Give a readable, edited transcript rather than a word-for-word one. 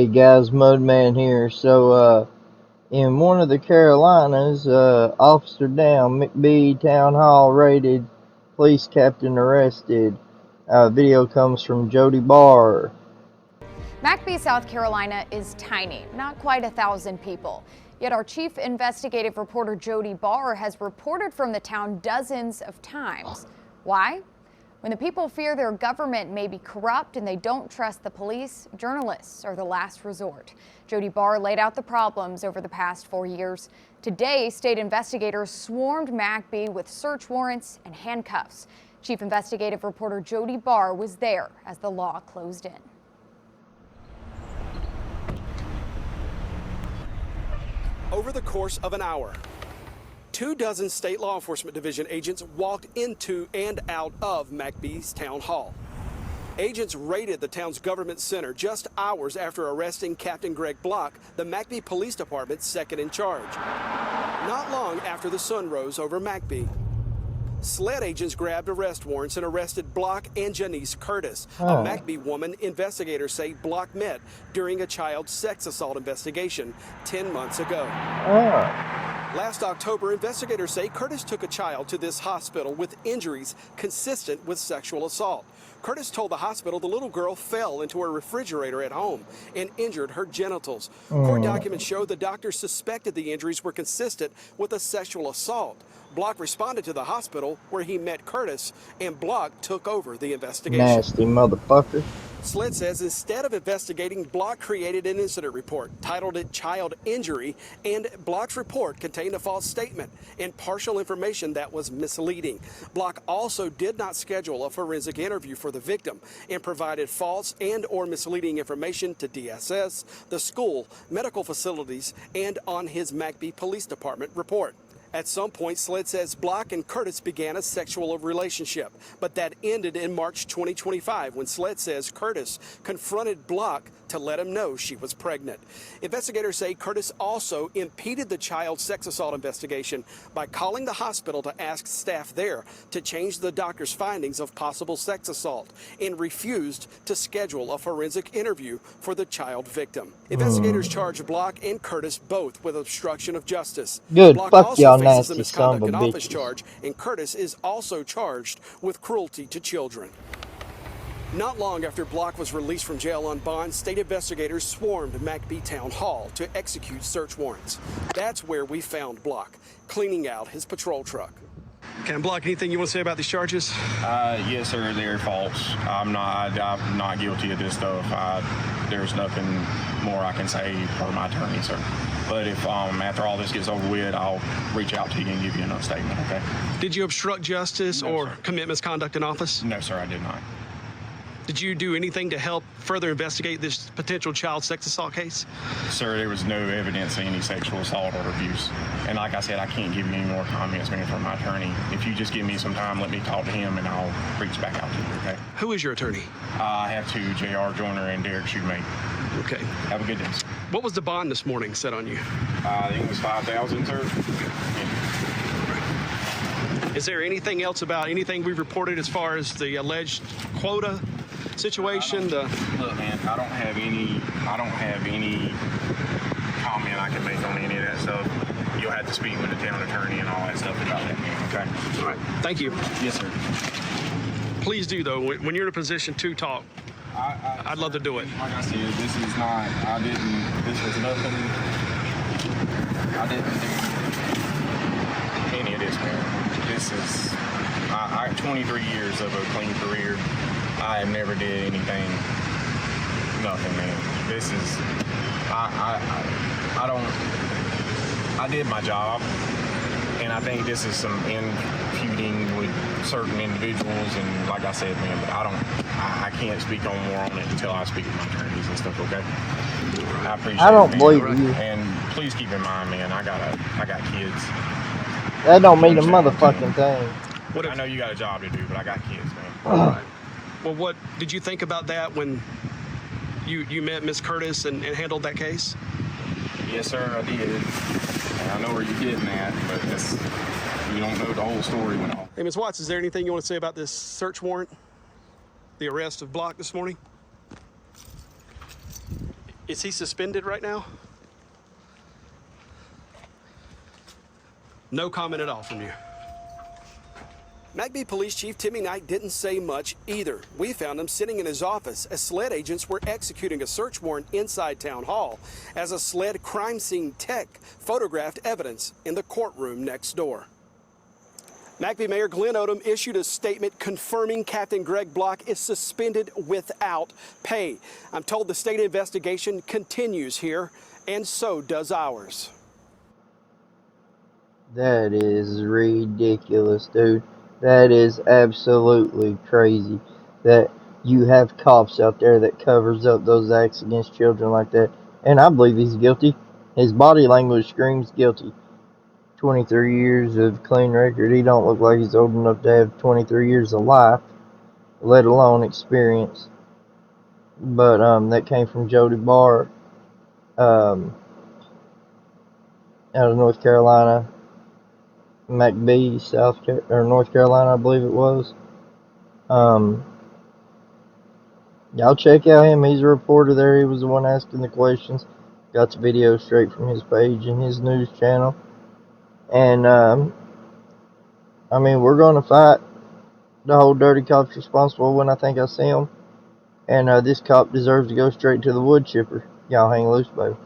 Hey guys, Mudman here. In one of the Carolinas, officer down, McBee Town Hall raided, police captain arrested. Video comes from Jody Barr. McBee, South Carolina is tiny, not quite 1,000 people. Yet our chief investigative reporter Jody Barr has reported from the town dozens of times. Why? When the people fear their government may be corrupt and they don't trust the police, journalists are the last resort. Jody Barr laid out the problems over the past 4 years. Today, state investigators swarmed McBee with search warrants and handcuffs. Chief investigative reporter Jody Barr was there as the law closed in. Over the course of an hour, 24 state law enforcement division agents walked into and out of McBee's town hall. Agents raided the town's government center just hours after arresting Captain Greg Block, the McBee Police Department's second in charge. Not long after the sun rose over McBee, SLED agents grabbed arrest warrants and arrested Block and Janice Curtis, a McBee woman investigators say Block met during a child sex assault investigation 10 months ago. Last October, investigators say Curtis took a child to this hospital with injuries consistent with sexual assault. Curtis told the hospital the little girl fell into a refrigerator at home and injured her genitals. Court documents show the doctors suspected the injuries were consistent with a sexual assault. Block responded to the hospital where he met Curtis, and Block took over the investigation. Nasty motherfucker. SLED says instead of investigating, Block created an incident report, titled it Child Injury, and Block's report contained a false statement and partial information that was misleading. Block also did not schedule a forensic interview for the victim and provided false and or misleading information to DSS, the school, medical facilities, and on his McBee Police Department report. At some point, SLED says Block and Curtis began a sexual relationship, but that ended in March 2025 when SLED says Curtis confronted Block to let him know she was pregnant. Investigators say Curtis also impeded the child sex assault investigation by calling the hospital to ask staff there to change the doctor's findings of possible sex assault and refused to schedule a forensic interview for the child victim. Investigators charge Block and Curtis both with obstruction of justice. Good. Block Fuck also y'all faces a nasty son of misconduct a in office bitches. charge, and Curtis is also charged with cruelty to children. Not long after Block was released from jail on bond, state investigators swarmed McBee Town Hall to execute search warrants. That's where we found Block, cleaning out his patrol truck. Can Block, anything you want to say about these charges? Yes, sir, they're false. I'm not guilty of this stuff. There's nothing more I can say for my attorney, sir. But if after all this gets over with, I'll reach out to you and give you another statement, okay? Did you obstruct justice or commit misconduct in office? No, sir, I did not. Did you do anything to help further investigate this potential child sex assault case? Sir, there was no evidence of any sexual assault or abuse. And like I said, I can't give you any more comments from my attorney. If you just give me some time, let me talk to him, and I'll reach back out to you, okay? Who is your attorney? I have two, J.R. Joyner and Derek Shoemate. Okay. Have a good day, sir. What was the bond this morning set on you? I think it was $5,000, sir. Yeah. Is there anything else about anything we've reported as far as the alleged quota situation? Look, man, I don't have any comment I can make on any of that stuff. You'll have to speak with the town attorney and all that stuff about that, man, okay? All right. Thank you. Yes, sir. Please do, though. When you're in a position to talk, I'd love to do it. Like I said, this was nothing. I didn't do any of this, man. This is, I 23 years of a clean career. I have never did anything, nothing, man. This is, I did my job, and I think this is some feuding with certain individuals, and like I said, man, but I can't speak more on it until I speak with my attorneys and stuff, okay? I appreciate it. I don't believe you. And please keep in mind, man, I got kids. That don't mean a motherfucking thing. I know you got a job to do, but I got kids, man. All right. Well, what did you think about that when you met Miss Curtis and handled that case? Yes, sir, I did. And I know where you're getting at, but you don't know the whole story when all. Hey, Ms. Watts, is there anything you want to say about this search warrant? The arrest of Block this morning? Is he suspended right now? No comment at all from you. McBee Police Chief Timmy Knight didn't say much either. We found him sitting in his office as SLED agents were executing a search warrant inside Town Hall as a SLED crime scene tech photographed evidence in the courtroom next door. McBee Mayor Glenn Odom issued a statement confirming Captain Greg Block is suspended without pay. I'm told the state investigation continues here, and so does ours. That is ridiculous, dude. That is absolutely crazy that you have cops out there that covers up those acts against children like that. And I believe he's guilty. His body language screams guilty. 23 years of clean record. He don't look like he's old enough to have 23 years of life, let alone experience. But that came from Jody Barr, um, out of North Carolina, McBee, North Carolina, I believe it was. Um, Y'all check out him. He's a reporter there. He was the one asking the questions. Got the video straight from his page and his news channel. And I mean, we're going to fight the whole dirty cops responsible when I think I see him. And this cop deserves to go straight to the wood chipper. Y'all hang loose, baby.